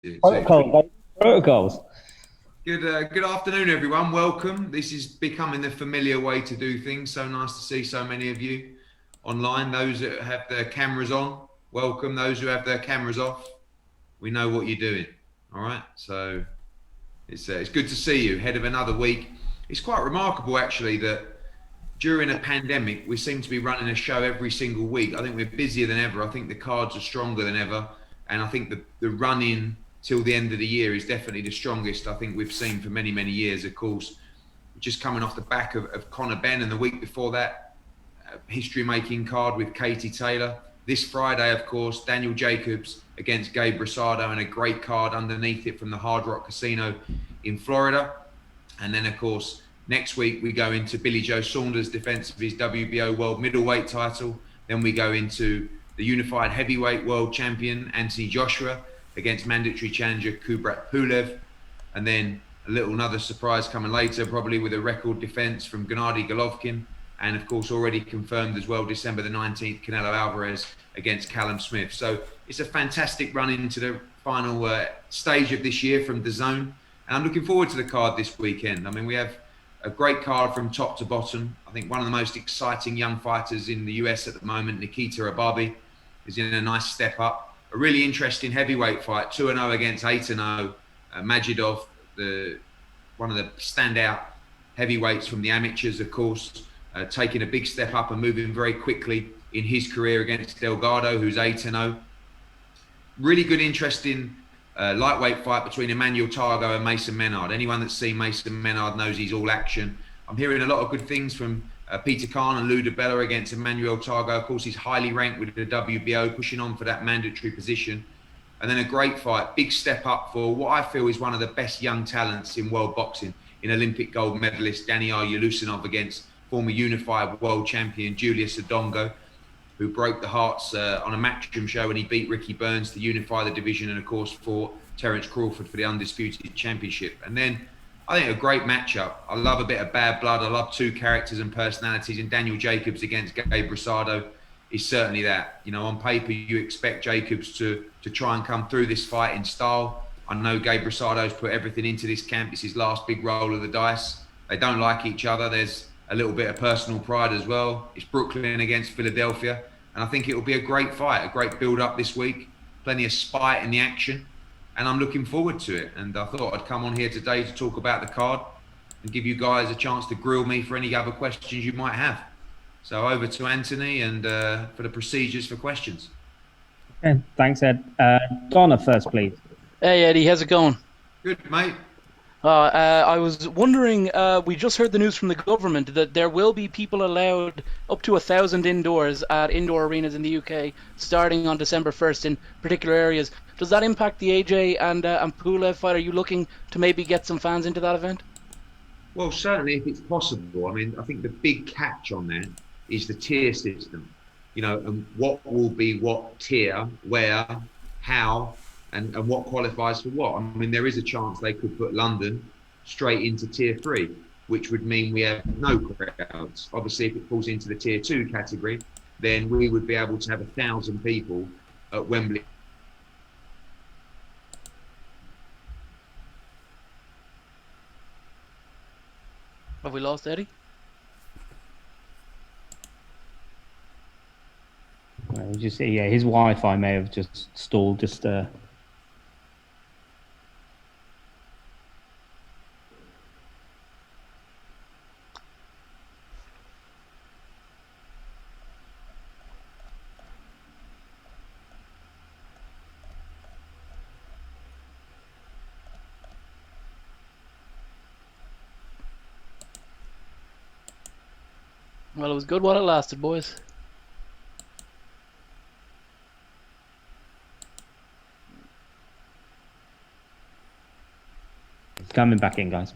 Protocols. Good afternoon, everyone. Welcome. This is becoming the familiar way to do things. So nice to see so many of you online. Those that have their cameras on, welcome. Those who have their cameras off, we know what you're doing. All right. So it's good to see you ahead of another week. It's quite remarkable, actually, that during a pandemic, we seem to be running a show every single week. I think we're busier than ever. I think the cards are stronger than ever. And I think the run in till the end of the year is definitely the strongest I think we've seen for many, many years. Of course, just coming off the back of Conor Benn, and the week before that, history making card with Katie Taylor. This Friday, of course, Daniel Jacobs against Gabriel Rosado, and a great card underneath it from the Hard Rock Casino in Florida. And then, of course, next week we go into Billy Joe Saunders' defense of his WBO World Middleweight title. Then we go into the Unified Heavyweight World Champion Anthony Joshua against mandatory challenger Kubrat Pulev. And then another surprise coming later, probably with a record defense from Gennady Golovkin. And of course, already confirmed as well, December the 19th, Canelo Alvarez against Callum Smith. So it's a fantastic run into the final stage of this year from DAZN. And I'm looking forward to the card this weekend. I mean, we have a great card from top to bottom. I think one of the most exciting young fighters in the US at the moment, Nikita Ababi, is in a nice step up. A really interesting heavyweight fight, 2-0 against 8-0. Majidov, one of the standout heavyweights from the amateurs, of course, taking a big step up and moving very quickly in his career against Delgado, who's 8-0. Really good, interesting lightweight fight between Emmanuel Targo and Mason Menard. Anyone that's seen Mason Menard knows he's all action. I'm hearing a lot of good things from Peter Khan and Lou DiBella against Emmanuel Targo. Of course, he's highly ranked with the WBO, pushing on for that mandatory position. And then a great fight, big step up for what I feel is one of the best young talents in world boxing, in Olympic gold medalist Daniil Yulusinov against former unified world champion Julius Odongo, who broke the hearts on a Matchroom show when he beat Ricky Burns to unify the division, and of course fought Terence Crawford for the undisputed championship. And then I think a great matchup. I love a bit of bad blood. I love two characters and personalities, and Daniel Jacobs against Gabriel Rosado is certainly that. You know, on paper, you expect Jacobs to try and come through this fight in style. I know Gabriel Rosado's put everything into this camp. It's his last big roll of the dice. They don't like each other. There's a little bit of personal pride as well. It's Brooklyn against Philadelphia. And I think it will be a great fight, a great build-up this week. Plenty of spite in the action. And I'm looking forward to it. And I thought I'd come on here today to talk about the card and give you guys a chance to grill me for any other questions you might have. So over to Anthony and for the procedures for questions. Okay, thanks, Ed. Donna first, please. Hey, Eddie, how's it going? Good, mate. I was wondering, we just heard the news from the government that there will be people allowed up to 1,000 indoors at indoor arenas in the UK starting on December 1st in particular areas. Does that impact the AJ and Pulev fight? Are you looking to maybe get some fans into that event? Well, certainly if it's possible. I mean, I think the big catch on that is the tier system. You know, and what will be what tier, where, how, and what qualifies for what. I mean, there is a chance they could put London straight into tier 3, which would mean we have no crowds. Obviously, if it falls into the tier 2 category, then we would be able to have 1,000 people at Wembley. Have we lost Eddie? Just his Wi-Fi may have just stalled. Well, it was good while it lasted, boys. It's coming back in, guys.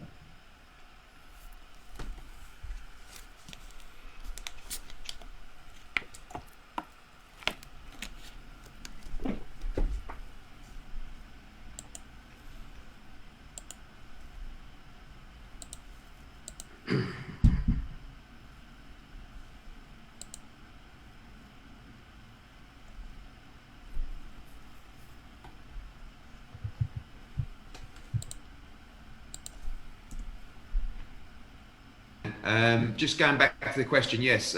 Just going back to the question, yes.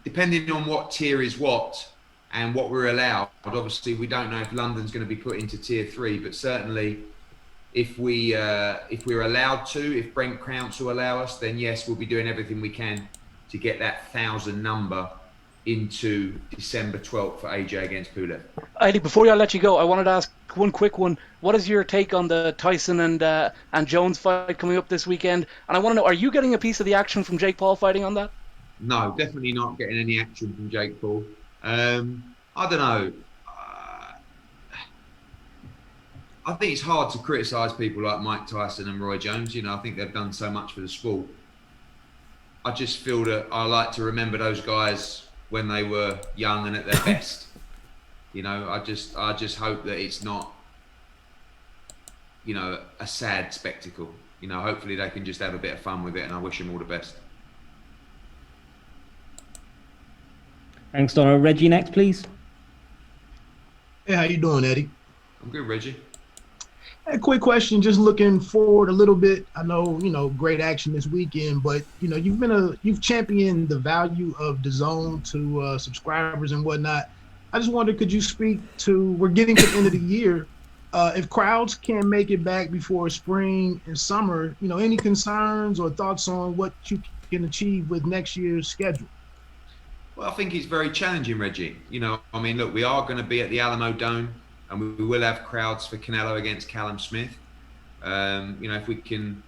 Depending on what tier is what and what we're allowed, obviously we don't know if London's going to be put into tier 3, but certainly if we're allowed to, if Brent Council allow us, then yes, we'll be doing everything we can to get that 1,000 number into December 12th for AJ against Pulev. Eddie, before I let you go, I wanted to ask one quick one. What is your take on the Tyson and Jones fight coming up this weekend? And I want to know, are you getting a piece of the action from Jake Paul fighting on that? No, definitely not getting any action from Jake Paul. I don't know. I think it's hard to criticise people like Mike Tyson and Roy Jones. You know, I think they've done so much for the sport. I just feel that I like to remember those guys when they were young and at their best. You know, I just hope that it's not, you know, a sad spectacle. You know, hopefully they can just have a bit of fun with it, and I wish them all the best. Thanks, Donna. Reggie next, please. Hey, how you doing, Eddie? I'm good, Reggie. Hey, quick question. Just looking forward a little bit. I know, you know, great action this weekend, but you know, you've championed the value of DAZN to subscribers and whatnot. I just wondered, could you speak to? We're getting to the end of the year. If crowds can't make it back before spring and summer, you know, any concerns or thoughts on what you can achieve with next year's schedule? Well, I think it's very challenging, Reggie. You know, I mean, look, we are going to be at the Alamo Dome, and we will have crowds for Canelo against Callum Smith. You know, if we can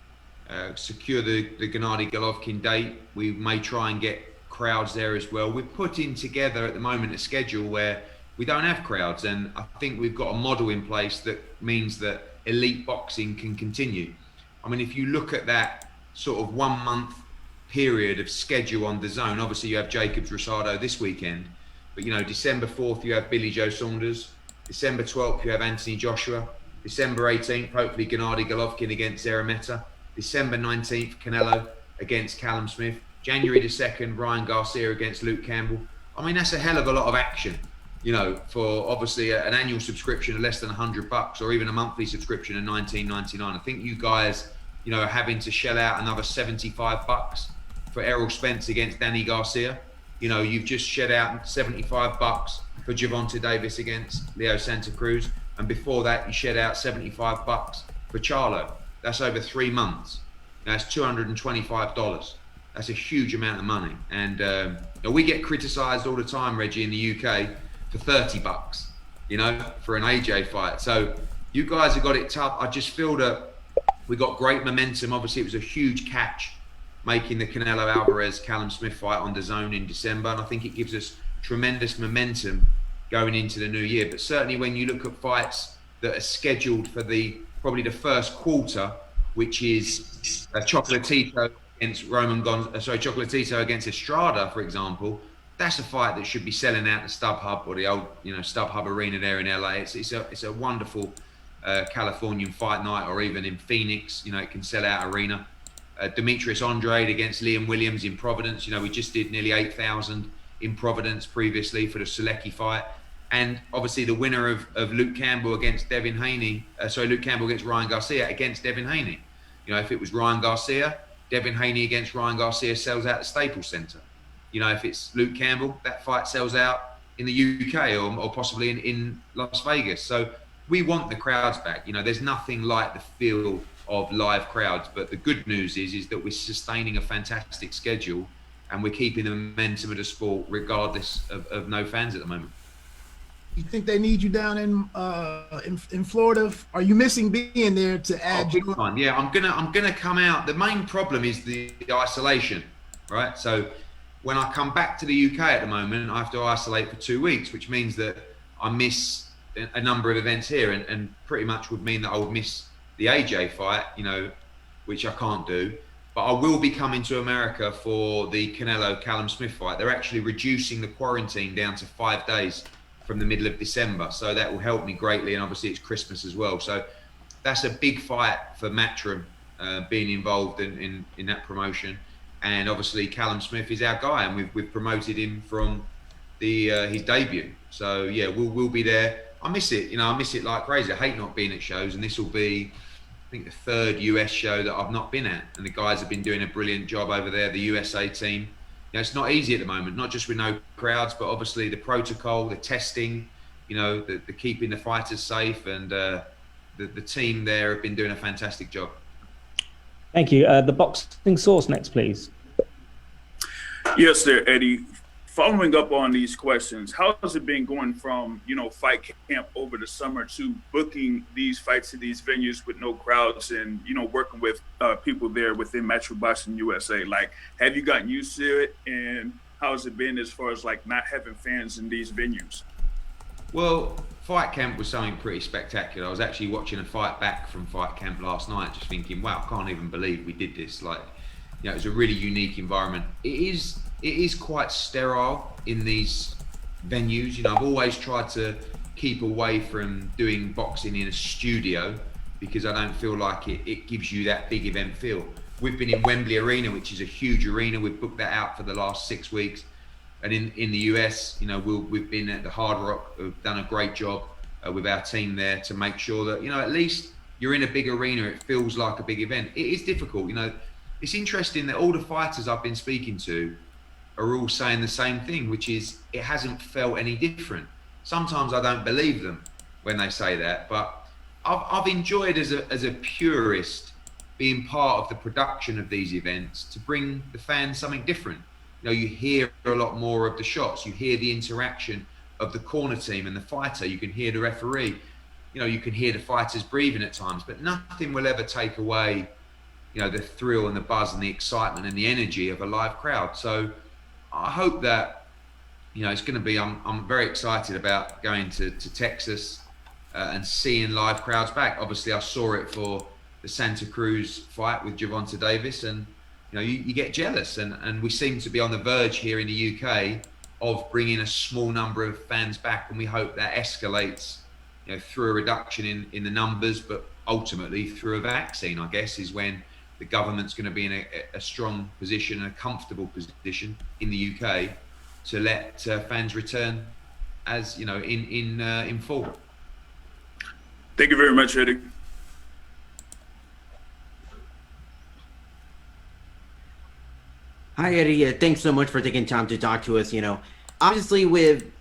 secure the Gennady Golovkin date, we may try and get crowds there as well. We're putting together at the moment a schedule where we don't have crowds, and I think we've got a model in place that means that elite boxing can continue. I mean, if you look at that sort of 1 month period of schedule on DAZN, obviously you have Jacobs Rosado this weekend, but you know, December 4th you have Billy Joe Saunders, December 12th you have Anthony Joshua, December 18th hopefully Gennady Golovkin against Zerameta, December 19th Canelo against Callum Smith, January the 2nd Ryan Garcia against Luke Campbell. I mean, that's a hell of a lot of action, you know, for obviously an annual subscription of less than $100 or even a monthly subscription of $19.99. I think you guys, you know, are having to shell out another $75 for Errol Spence against Danny Garcia. You know, you've just shed out $75 for Gervonta Davis against Leo Santa Cruz, and before that you shed out $75 for Charlo. That's over 3 months. That's $225. That's a huge amount of money, and you know, we get criticised all the time, Reggie, in the UK for $30, you know, for an AJ fight. So you guys have got it tough. I just feel that we got great momentum. Obviously, it was a huge catch making the Canelo Alvarez Callum Smith fight on DAZN in December, and I think it gives us tremendous momentum going into the new year. But certainly when you look at fights that are scheduled for probably the first quarter, which is Chocolatito against Chocolatito against Estrada, for example, that's a fight that should be selling out the StubHub or the old, you know, StubHub Arena there in LA. It's a wonderful Californian fight night, or even in Phoenix, you know, it can sell out arena. Demetrius Andrade against Liam Williams in Providence. You know, we just did nearly 8,000 in Providence previously for the Selecki fight. And obviously the winner of Luke Campbell against Devin Haney, Luke Campbell against Ryan Garcia against Devin Haney. You know, if it was Ryan Garcia, Devin Haney against Ryan Garcia sells out the Staples Center. You know, if it's Luke Campbell, that fight sells out in the UK or possibly in Las Vegas. So we want the crowds back. You know, there's nothing like the feel of live crowds, but the good news is that we're sustaining a fantastic schedule and we're keeping the momentum of the sport regardless of no fans at the moment. You think they need you down in Florida? Are you missing being there to add? Big time. Yeah, I'm gonna come out. The main problem is the isolation, right? So when I come back to the UK at the moment, I have to isolate for 2 weeks, which means that I miss a number of events here, and pretty much would mean that I would miss the AJ fight, you know, which I can't do. But I will be coming to America for the Canelo Callum Smith fight. They're actually reducing the quarantine down to 5 days from the middle of December, so that will help me greatly. And obviously it's Christmas as well, so that's a big fight for Matchroom being involved in that promotion. And obviously Callum Smith is our guy, and we've promoted him from his debut. So yeah, we'll be there. I miss it, you know, I miss it like crazy. I hate not being at shows, and this will be think the third US show that I've not been at, and the guys have been doing a brilliant job over there. The USA team, it's not easy at the moment, not just with no crowds, but obviously the protocol, the testing, the keeping the fighters safe, and the team there have been doing a fantastic job. Thank you. The boxing source next, please. Yes, sir, Eddie. Following up on these questions, how has it been going from, fight camp over the summer to booking these fights in these venues with no crowds and, working with people there within Metro Boxing USA? Like, have you gotten used to it? And how has it been as far as like not having fans in these venues? Well, fight camp was something pretty spectacular. I was actually watching a fight back from fight camp last night, just thinking, wow, I can't even believe we did this. Like, it was a really unique environment. It is quite sterile in these venues. I've always tried to keep away from doing boxing in a studio because I don't feel like it gives you that big event feel. We've been in Wembley Arena, which is a huge arena. We've booked that out for the last 6 weeks. And in the US, we've been at the Hard Rock. We've done a great job with our team there to make sure that, at least you're in a big arena. It feels like a big event. It is difficult. It's interesting that all the fighters I've been speaking to are all saying the same thing, which is it hasn't felt any different. Sometimes I don't believe them when they say that, but I've enjoyed as a purist being part of the production of these events to bring the fans something different. You hear a lot more of the shots, you hear the interaction of the corner team and the fighter, you can hear the referee, you can hear the fighters breathing at times, but nothing will ever take away, the thrill and the buzz and the excitement and the energy of a live crowd. So I hope that, it's going to be, I'm very excited about going to Texas and seeing live crowds back. Obviously, I saw it for the Santa Cruz fight with Gervonta Davis, and, you get jealous. And we seem to be on the verge here in the UK of bringing a small number of fans back. And we hope that escalates, through a reduction in the numbers, but ultimately through a vaccine, I guess, is when the government's going to be in a strong position, a comfortable position in the UK to let fans return as, in full. Thank you very much, Eddie. Hi, Eddie. Thanks so much for taking time to talk to us. Obviously,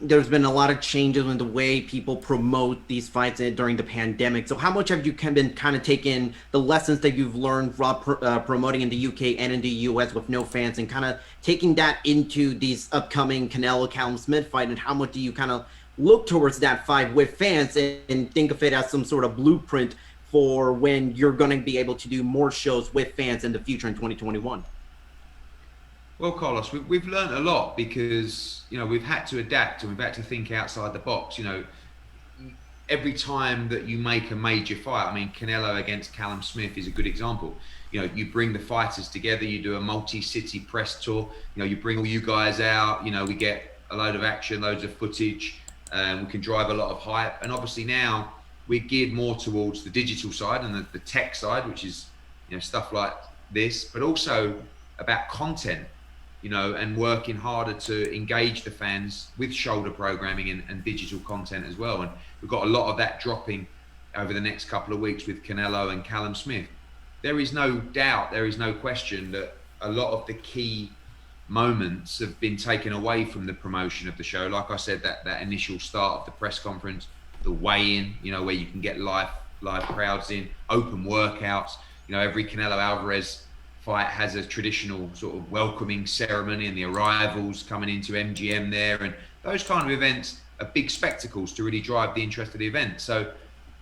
there's been a lot of changes in the way people promote these fights during the pandemic. So how much have you been kind of taking the lessons that you've learned from promoting in the UK and in the US with no fans and kind of taking that into these upcoming Canelo-Callum Smith fight? And how much do you kind of look towards that fight with fans and think of it as some sort of blueprint for when you're going to be able to do more shows with fans in the future in 2021? Well, Carlos, we've learned a lot because, we've had to adapt and we've had to think outside the box. Every time that you make a major fight, Canelo against Callum Smith is a good example. You bring the fighters together, you do a multi-city press tour, you bring all you guys out, we get a load of action, loads of footage, we can drive a lot of hype. And obviously now we're geared more towards the digital side and the tech side, which is, stuff like this, but also about content. And working harder to engage the fans with shoulder programming and digital content as well. And we've got a lot of that dropping over the next couple of weeks with Canelo and Callum Smith. There is no doubt, there is no question that a lot of the key moments have been taken away from the promotion of the show. Like I said, that initial start of the press conference, the weigh-in, where you can get live crowds in, open workouts. Every Canelo Alvarez fight has a traditional sort of welcoming ceremony and the arrivals coming into MGM there, and those kind of events are big spectacles to really drive the interest of the event. So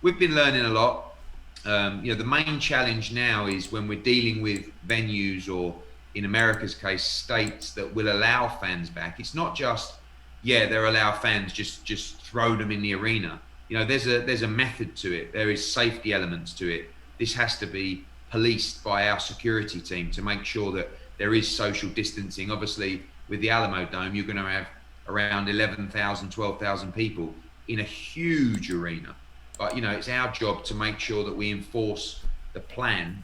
we've been learning a lot. The main challenge now is when we're dealing with venues, or in America's case, states that will allow fans back. It's not just, they'll allow fans, just throw them in the arena. There's a method to it. There is safety elements to it. This has to be policed by our security team to make sure that there is social distancing. Obviously, with the Alamo Dome, you're going to have around 11,000, 12,000 people in a huge arena. But, it's our job to make sure that we enforce the plan,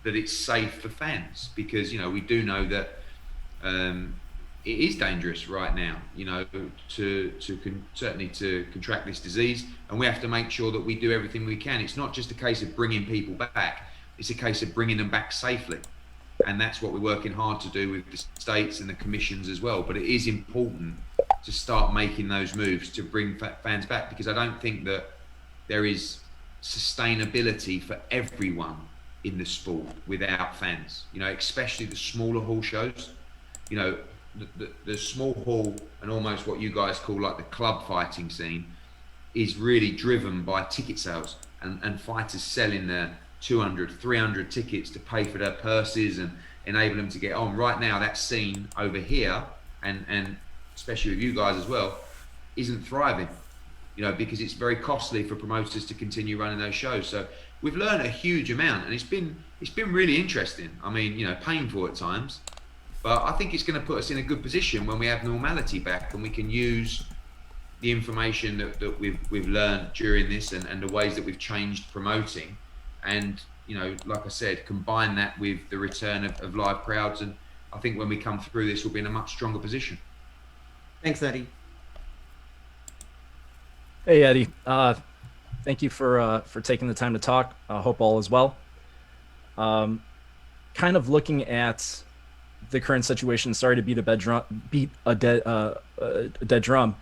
that it's safe for fans, because, we do know that it is dangerous right now, you know, certainly to contract this disease, and we have to make sure that we do everything we can. It's not just a case of bringing people back, it's a case of bringing them back safely. And that's what we're working hard to do with the states and the commissions as well. But it is important to start making those moves to bring fans back, because I don't think that there is sustainability for everyone in the sport without fans, you know, especially the smaller hall shows. You know, the small hall and almost what you guys call like the club fighting scene is really driven by ticket sales and fighters selling their 200, 300 tickets to pay for their purses and enable them to get on. Right now, that scene over here, and especially with you guys as well, isn't thriving, you know, because it's very costly for promoters to continue running those shows. So we've learned a huge amount, and it's been really interesting. I mean, you know, painful at times, but I think it's going to put us in a good position when we have normality back and we can use the information that we've learned during this and the ways that we've changed promoting. And, you know, like I said, combine that with the return of live crowds. And I think when we come through this, we'll be in a much stronger position. Thanks, Eddie. Hey, Eddie. Thank you for taking the time to talk. I hope all is well. Kind of looking at the current situation, sorry to beat a dead drum.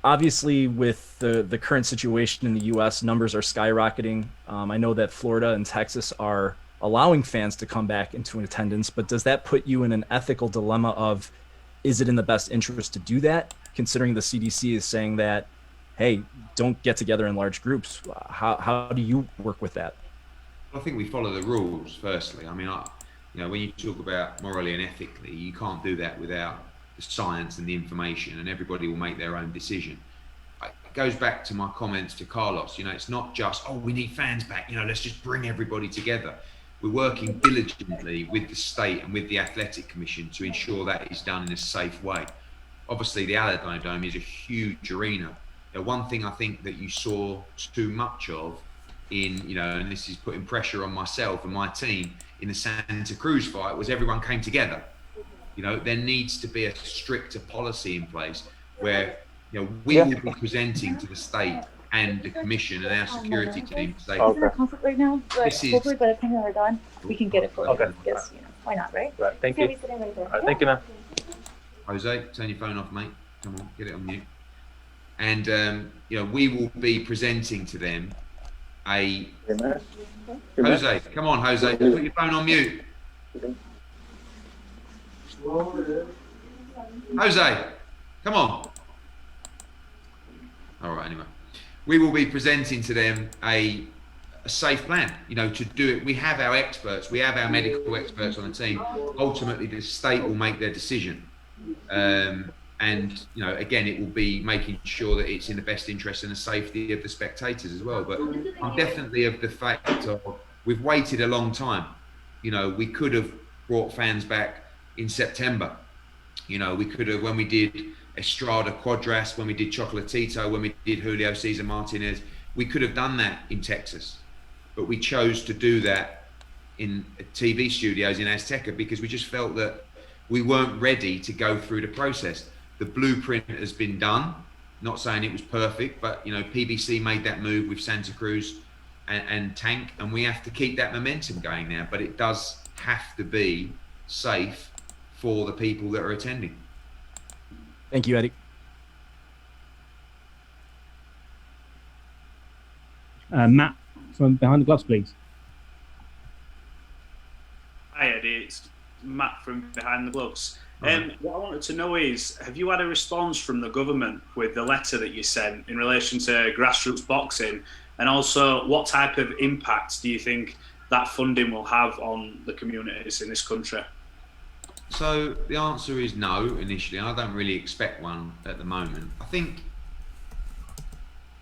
Obviously, with the current situation in the U.S., numbers are skyrocketing. I know that Florida and Texas are allowing fans to come back into attendance, but does that put you in an ethical dilemma of, is it in the best interest to do that, considering the CDC is saying that, hey, don't get together in large groups? How do you work with that? I think we follow the rules, firstly. I mean, you know, when you talk about morally and ethically, you can't do that without the science and the information, and everybody will make their own decision. It goes back to my comments to Carlos. You know, it's not just, oh, we need fans back, you know, let's just bring everybody together. We're working diligently with the state and with the Athletic Commission to ensure that is done in a safe way. Obviously, the Aladino Dome is a huge arena. You know, one thing I think that you saw too much of in, you know, and this is putting pressure on myself and my team in the Santa Cruz fight, was everyone came together. You know, there needs to be a stricter policy in place where, you know, we will be presenting to the state and the commission and our security team to say, Is it a conflict right now? But hopefully by the time that we're done, we can get it for you. Okay. Because, you know, why not, right? Right. Thank It's you. gonna be sitting right there. All right, thank you, man. Jose, turn your phone off, mate. Come on, get it on mute. And, you know, we will be presenting to them a... Jose, come on, Jose, put your phone on mute. Jose, come on. All right, anyway. We will be presenting to them a safe plan, you know, to do it. We have our experts, we have our medical experts on the team. Ultimately, the state will make their decision. And, you know, again, it will be making sure that it's in the best interest and the safety of the spectators as well. But I'm definitely of the fact of we've waited a long time. You know, we could have brought fans back in September. You know, we could have, when we did Estrada Quadras, when we did Chocolatito, when we did Julio Cesar Martinez, we could have done that in Texas. But we chose to do that in TV studios in Azteca because we just felt that we weren't ready to go through the process. The blueprint has been done. Not saying it was perfect, but, you know, PBC made that move with Santa Cruz and Tank, and we have to keep that momentum going now. But it does have to be safe for the people that are attending. Thank you, Eddie. Matt from Behind the Gloves, please. Hi, Eddie. It's Matt from Behind the Gloves. What I wanted to know is, have you had a response from the government with the letter that you sent in relation to grassroots boxing? And also, what type of impact do you think that funding will have on the communities in this country? So the answer is no, initially. I don't really expect one at the moment. I think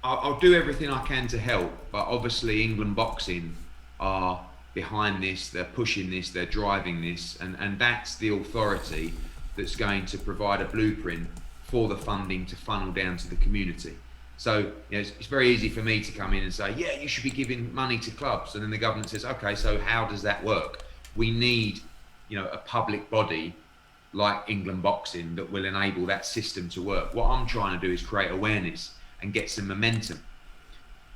I'll do everything I can to help, but obviously England Boxing are behind this, they're pushing this, they're driving this, and that's the authority that's going to provide a blueprint for the funding to funnel down to the community. So, you know, it's very easy for me to come in and say, yeah, you should be giving money to clubs. And then the government says, okay, so how does that work? We need, you know, a public body like England boxing that will enable that system to work. What I'm trying to do is create awareness and get some momentum.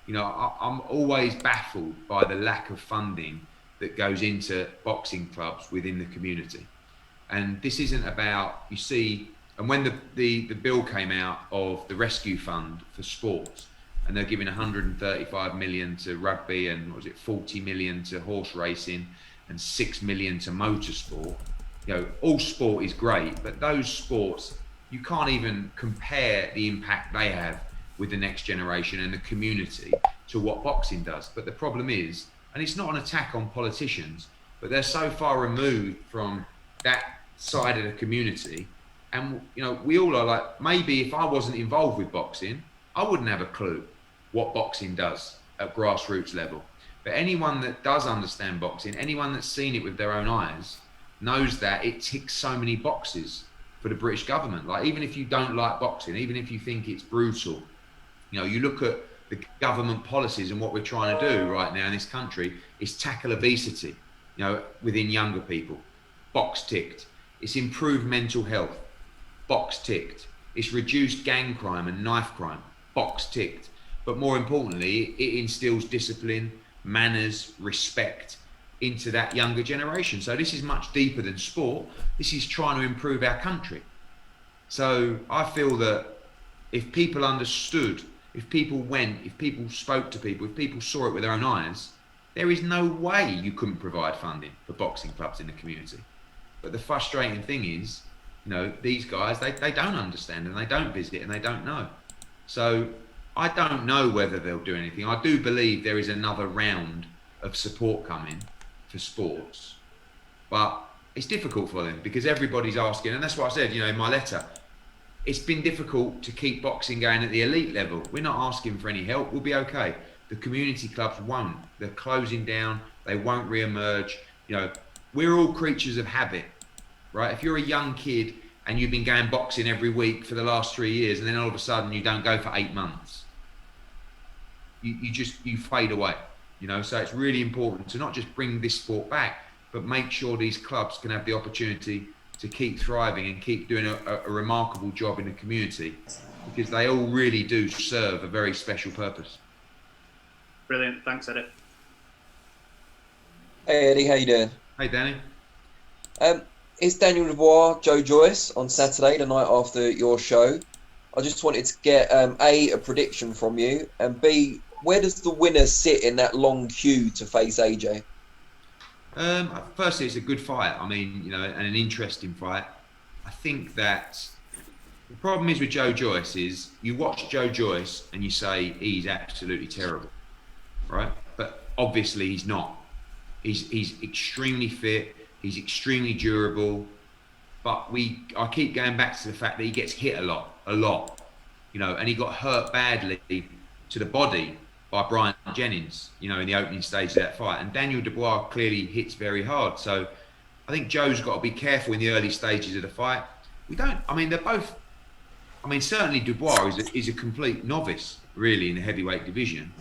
You know, I'm always baffled by the lack of funding that goes into boxing clubs within the community. And this isn't about, you see, and when the bill came out of the rescue fund for sports, and they're giving 135 million to rugby and what was it, 40 million to horse racing and 6 million to motorsport. You know, all sport is great, but those sports, you can't even compare the impact they have with the next generation and the community to what boxing does. But the problem is, and it's not an attack on politicians, but they're so far removed from that side of the community. And, you know, we all are like, maybe if I wasn't involved with boxing, I wouldn't have a clue what boxing does at grassroots level. But anyone that does understand boxing, anyone that's seen it with their own eyes, knows that it ticks so many boxes for the British government. Like, even if you don't like boxing, even if you think it's brutal, you know, you look at the government policies, and what we're trying to do right now in this country is tackle obesity, you know, within younger people. Box ticked. It's improved mental health. Box ticked. It's reduced gang crime and knife crime. Box ticked. But more importantly, it instills discipline, manners, respect into that younger generation. So this is much deeper than sport. This is trying to improve our country. So I feel that if people understood, if people went, if people spoke to people, if people saw it with their own eyes, there is no way you couldn't provide funding for boxing clubs in the community. But the frustrating thing is, you know, these guys, they don't understand, and they don't visit, and they don't know. So I don't know whether they'll do anything. I do believe there is another round of support coming for sports, but it's difficult for them because everybody's asking, and that's what I said, you know, in my letter. It's been difficult to keep boxing going at the elite level. We're not asking for any help. We'll be okay. The community clubs won't. They're closing down. They won't re-emerge. You know, we're all creatures of habit, right? If you're a young kid and you've been going boxing every week for the last 3 years, and then all of a sudden you don't go for 8 months, you fade away, you know? So it's really important to not just bring this sport back, but make sure these clubs can have the opportunity to keep thriving and keep doing a remarkable job in the community, because they all really do serve a very special purpose. Brilliant. Thanks, Eddie. Hey, Eddie, how you doing? Hey, Danny. It's Daniel Dubois, Joe Joyce on Saturday, the night after your show. I just wanted to get A, a prediction from you, and B, where does the winner sit in that long queue to face AJ? Firstly, it's a good fight. I mean, you know, and an interesting fight. I think that the problem is with Joe Joyce is you watch Joe Joyce and you say he's absolutely terrible, right? But obviously he's not. He's extremely fit. He's extremely durable. But I keep going back to the fact that he gets hit a lot, you know, and he got hurt badly to the body by Brian Jennings, you know, in the opening stage of that fight. And Daniel Dubois clearly hits very hard. So I think Joe's got to be careful in the early stages of the fight. They're both, certainly Dubois is a complete novice, really, in the heavyweight division.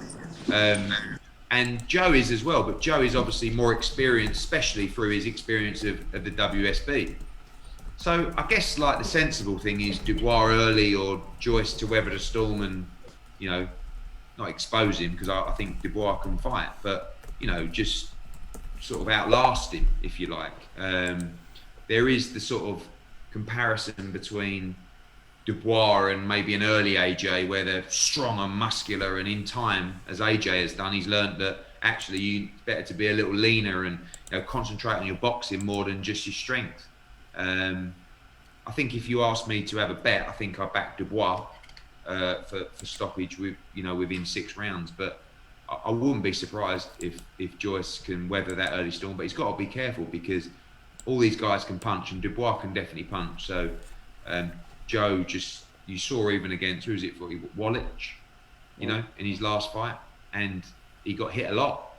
And Joe is as well, but Joe is obviously more experienced, especially through his experience of the WSB. So I guess, like, the sensible thing is Dubois early or Joyce to weather the storm and, you know, not expose him, because I think Dubois can fight, but, you know, just sort of outlast him, if you like. There is the sort of comparison between Dubois and maybe an early AJ, where they're strong and muscular, and in time, as AJ has done, he's learned that actually it's better to be a little leaner and, you know, concentrate on your boxing more than just your strength. I think if you ask me to have a bet, I think I back Dubois for stoppage within 6 rounds. But I wouldn't be surprised if Joyce can weather that early storm. But he's got to be careful, because all these guys can punch, and Dubois can definitely punch. So Joe, just, you saw even against, who was it for? Wallach, you know, in his last fight, and he got hit a lot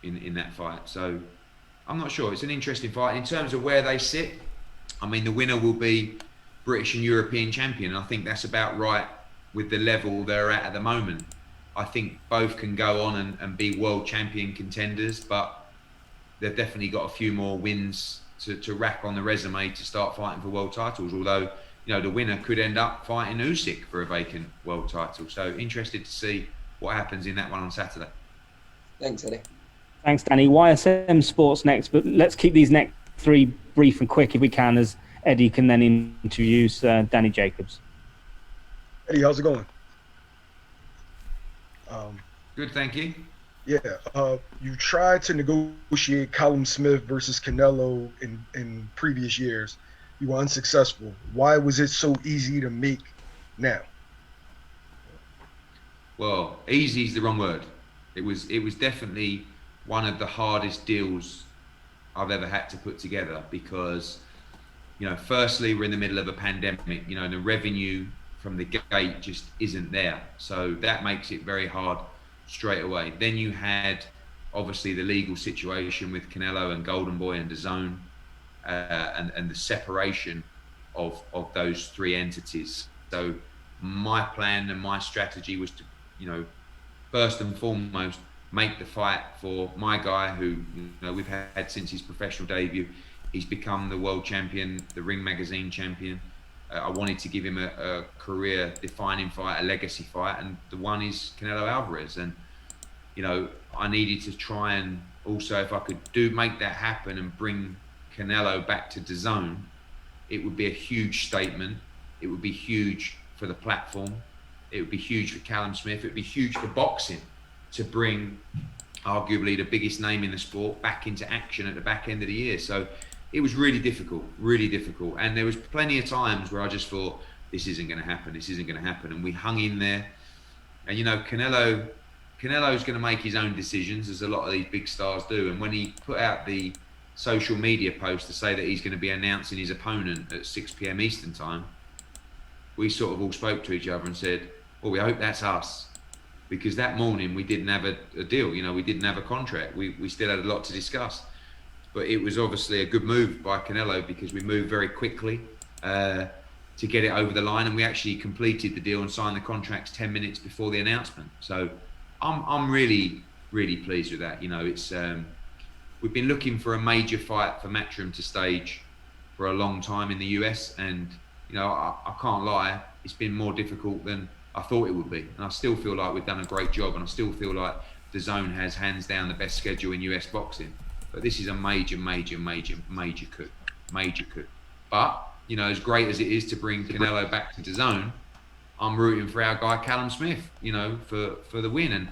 in that fight. So I'm not sure. It's an interesting fight. In terms of where they sit, I mean, the winner will be British and European champion. I think that's about right with the level they're at the moment. I think both can go on and be world champion contenders, but they've definitely got a few more wins to rack on the resume to start fighting for world titles. Although, you know, the winner could end up fighting Usyk for a vacant world title. So interested to see what happens in that one on Saturday. Thanks, Eddie. Thanks, Danny. YSM Sports next, but let's keep these next three brief and quick if we can, as Eddie can then introduce Danny Jacobs. Eddie, how's it going? Good, thank you. Yeah, you tried to negotiate Callum Smith versus Canelo in previous years. You were unsuccessful. Why was it so easy to make now? Well, easy is the wrong word. It was definitely one of the hardest deals I've ever had to put together because, you know, firstly, we're in the middle of a pandemic. You know, the revenue from the gate just isn't there. So that makes it very hard straight away. Then you had, obviously, the legal situation with Canelo and Golden Boy and DAZN, and the separation of those three entities. So my plan and my strategy was to, you know, first and foremost, make the fight for my guy who, you know, we've had since his professional debut. He's become the world champion, the Ring Magazine champion. I wanted to give him a career-defining fight, a legacy fight, and the one is Canelo Alvarez. And, you know, I needed to try and also, if I could make that happen and bring Canelo back to DAZN, it would be a huge statement. It would be huge for the platform. It would be huge for Callum Smith. It would be huge for boxing to bring arguably the biggest name in the sport back into action at the back end of the year. So it was really difficult. And there was plenty of times where I just thought, this isn't going to happen. And we hung in there. And, you know, Canelo's going to make his own decisions, as a lot of these big stars do. And when he put out the social media post to say that he's going to be announcing his opponent at 6 p.m. Eastern time, we sort of all spoke to each other and said, well, we hope that's us. Because that morning we didn't have a deal, you know, we didn't have a contract. We still had a lot to discuss. But it was obviously a good move by Canelo because we moved very quickly to get it over the line, and we actually completed the deal and signed the contracts 10 minutes before the announcement. So I'm really, really pleased with that. You know, it's we've been looking for a major fight for Matchroom to stage for a long time in the US, and, you know, I can't lie, it's been more difficult than I thought it would be. And I still feel like we've done a great job, and I still feel like DAZN has hands down the best schedule in US boxing. But this is a major coup. But, you know, as great as it is to bring Canelo back to DAZN, I'm rooting for our guy Callum Smith, you know, for the win. And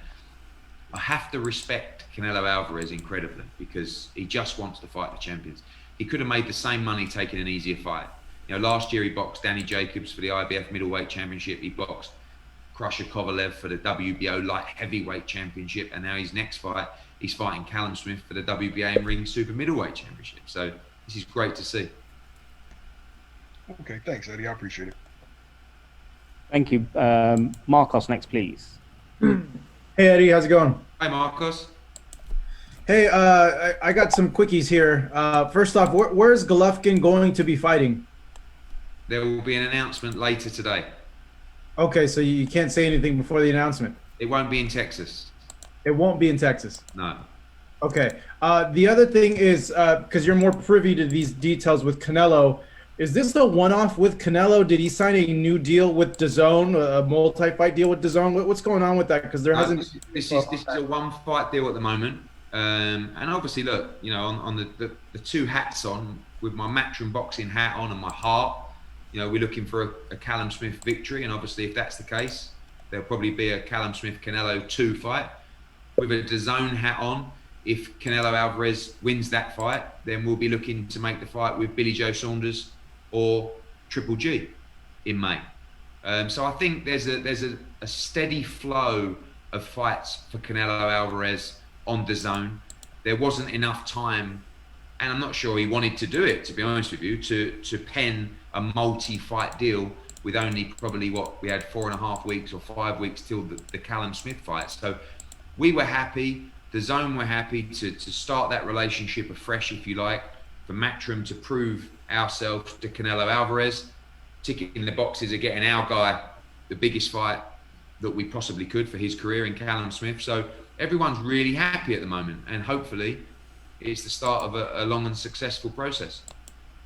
I have to respect Canelo Alvarez incredibly because he just wants to fight the champions. He could have made the same money taking an easier fight. You know, last year he boxed Danny Jacobs for the IBF middleweight championship. He boxed Crusher Kovalev for the WBO light heavyweight championship, and now his next fight, he's fighting Callum Smith for the WBA and Ring super middleweight championship. So this is great to see. Okay, thanks, Eddie. I appreciate it. Thank you. Marcos next, please. Hey, Eddie, how's it going? Hi, Marcos. Hey, I got some quickies here. First off, where's Golovkin going to be fighting? There will be an announcement later today. Okay, so you can't say anything before the announcement. It won't be in Texas. It won't be in Texas. No. Okay. The other thing is, because you're more privy to these details with Canelo, is this a one-off with Canelo? Did he sign a new deal with DAZN, a multi-fight deal with DAZN? What's going on with that? Because there hasn't. This is a one-fight deal at the moment, and obviously, look, you know, on the two hats on, with my Matchroom boxing hat on and my heart, you know, we're looking for a Callum Smith victory, and obviously, if that's the case, there'll probably be a Callum Smith Canelo 2 fight. With a DAZN hat on, if Canelo Alvarez wins that fight, then we'll be looking to make the fight with Billy Joe Saunders or Triple G in May. So I think there's a steady flow of fights for Canelo Alvarez on DAZN. There wasn't enough time, and I'm not sure he wanted to do it, to be honest with you, to pen a multi-fight deal with only probably we had 4.5 weeks or 5 weeks till the Callum Smith fight. So we were happy, DAZN were happy to start that relationship afresh, if you like, for Matchroom to prove ourselves to Canelo Alvarez, ticking the boxes of getting our guy the biggest fight that we possibly could for his career in Callum Smith. So everyone's really happy at the moment, and hopefully it's the start of a long and successful process.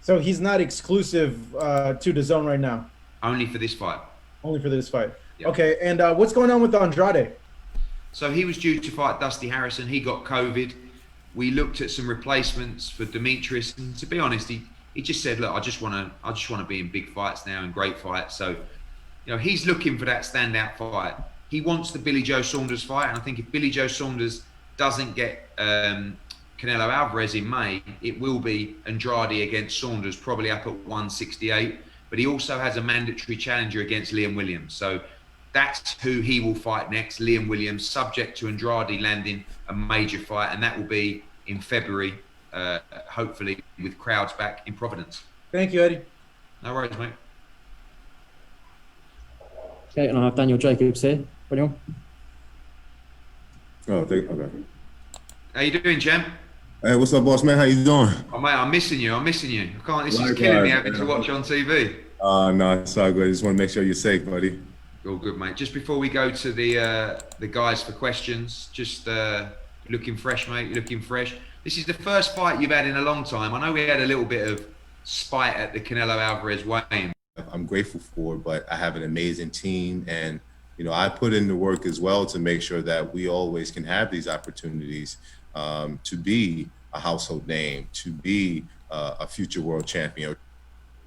So he's not exclusive to the zone right now. Only for this fight. Only for this fight. Yeah. Okay, and what's going on with Andrade? So he was due to fight Dusty Harrison. He got COVID. We looked at some replacements for Demetrius, and to be honest, he just said, "Look, I just want to be in big fights now and great fights." So, he's looking for that standout fight. He wants the Billy Joe Saunders fight, and I think if Billy Joe Saunders doesn't get Canelo Alvarez in May, it will be Andrade against Saunders, probably up at 168. But he also has a mandatory challenger against Liam Williams. So that's who he will fight next, Liam Williams, subject to Andrade landing a major fight. And that will be in February, hopefully with crowds back in Providence. Thank you, Eddie. No worries, mate. Okay, and I have Daniel Jacobs here. Anyone? Okay. How you doing, champ? Hey, what's up, boss man? How you doing? Oh, mate, I'm missing you. This is killing me having to watch on TV. No, it's all good. I just want to make sure you're safe, buddy. All good, mate. Just before we go to the guys for questions, just looking fresh, mate. You're looking fresh. This is the first fight you've had in a long time. I know we had a little bit of spite at the Canelo Alvarez weigh-in. I'm grateful for it, but I have an amazing team, and I put in the work as well to make sure that we always can have these opportunities to be a household name, to be a future world champion,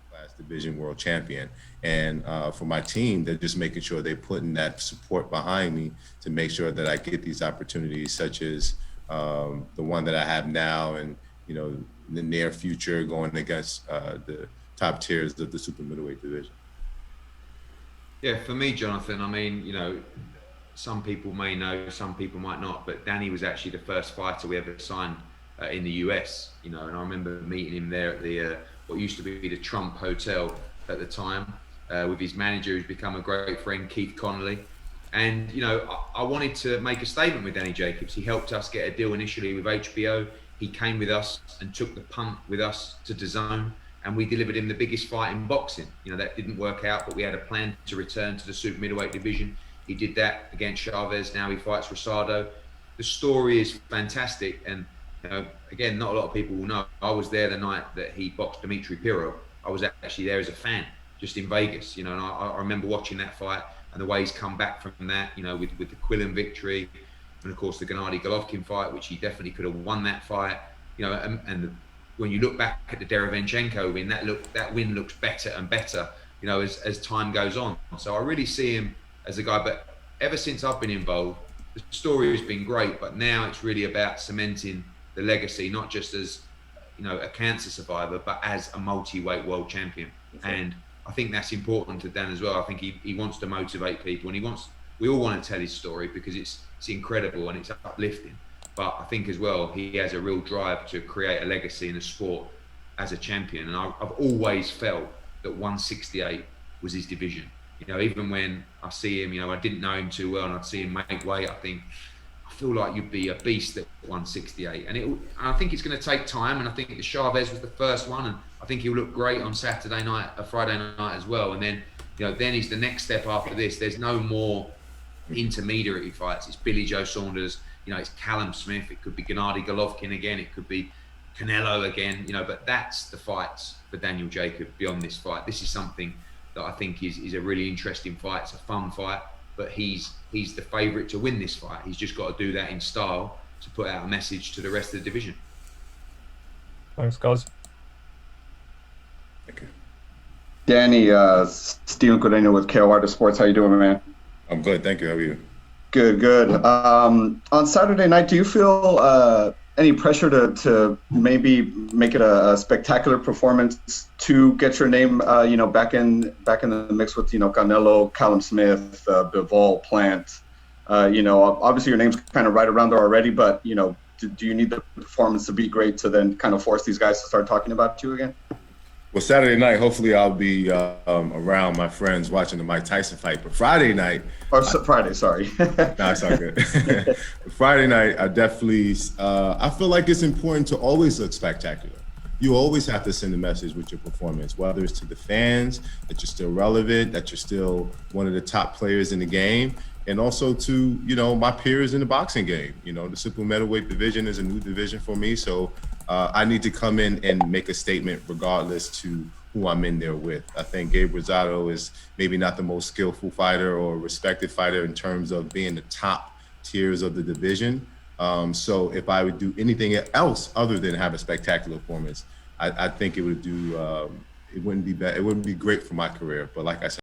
class division world champion. And for my team, they're just making sure they're putting that support behind me to make sure that I get these opportunities, such as the one that I have now, and in the near future going against the top tiers of the super middleweight division. Yeah, for me, Jonathan, I mean, some people may know, some people might not, but Danny was actually the first fighter we ever signed in the US, and I remember meeting him there at the what used to be the Trump Hotel at the time, with his manager, who's become a great friend, Keith Connolly. And I wanted to make a statement with Danny Jacobs. He helped us get a deal initially with HBO. He came with us and took the punt with us to DAZN, and we delivered him the biggest fight in boxing. That didn't work out, but we had a plan to return to the super middleweight division. He did that against Chavez. Now he fights Rosado. The story is fantastic, and again, not a lot of people will know. I was there the night that he boxed Dimitri Pirro. I was actually there as a fan, just in Vegas. And I remember watching that fight and the way he's come back from that. With the Quillen victory, and of course the Gennady Golovkin fight, which he definitely could have won that fight. When you look back at the Derevenchenko win, that win looks better and better, as time goes on. So I really see him as a guy. But ever since I've been involved, the story has been great. But now it's really about cementing the legacy, not just as a cancer survivor, but as a multi-weight world champion. And I think that's important to Dan as well. I think he wants to motivate people, and we all want to tell his story because it's incredible and it's uplifting. But I think as well, he has a real drive to create a legacy in the sport as a champion. And I've always felt that 168 was his division. Even when I see him, I didn't know him too well, and I'd see him make weight, I feel like you'd be a beast at 168. And I think it's going to take time. And I think the Chavez was the first one, and I think he'll look great on Friday night as well. And then, then he's the next step after this. There's no more intermediary fights. It's Billy Joe Saunders. It's Callum Smith. It could be Gennady Golovkin again. It could be Canelo again. But that's the fights for Daniel Jacobs beyond this fight. This is something that I think is a really interesting fight. It's a fun fight, but he's the favourite to win this fight. He's just got to do that in style to put out a message to the rest of the division. Thanks, guys. Okay. Danny, Steven Cordeño with KO Artist Sports. How you doing, man? I'm good, thank you. How are you? Good. On Saturday night, do you feel any pressure to maybe make it a spectacular performance to get your name, back in the mix with, Canelo, Callum Smith, Bivol, Plant? Obviously your name's kind of right around there already, but do you need the performance to be great to then kind of force these guys to start talking about you again? Well, Saturday night, hopefully I'll be around my friends watching the Mike Tyson fight. But Friday night... Friday, sorry. No, it's all good. Friday night, I definitely... I feel like it's important to always look spectacular. You always have to send a message with your performance, whether it's to the fans, that you're still relevant, that you're still one of the top players in the game. and also to, you know, my peers in the boxing game. You know, the super middleweight division is a new division for me. So I need to come in and make a statement regardless to who I'm in there with. I think Gabriel Rosado is maybe not the most skillful fighter or respected fighter in terms of being the top tiers of the division. So if I would do anything else other than have a spectacular performance, I think it would do, it wouldn't be bad. It wouldn't be great for my career. But like I said,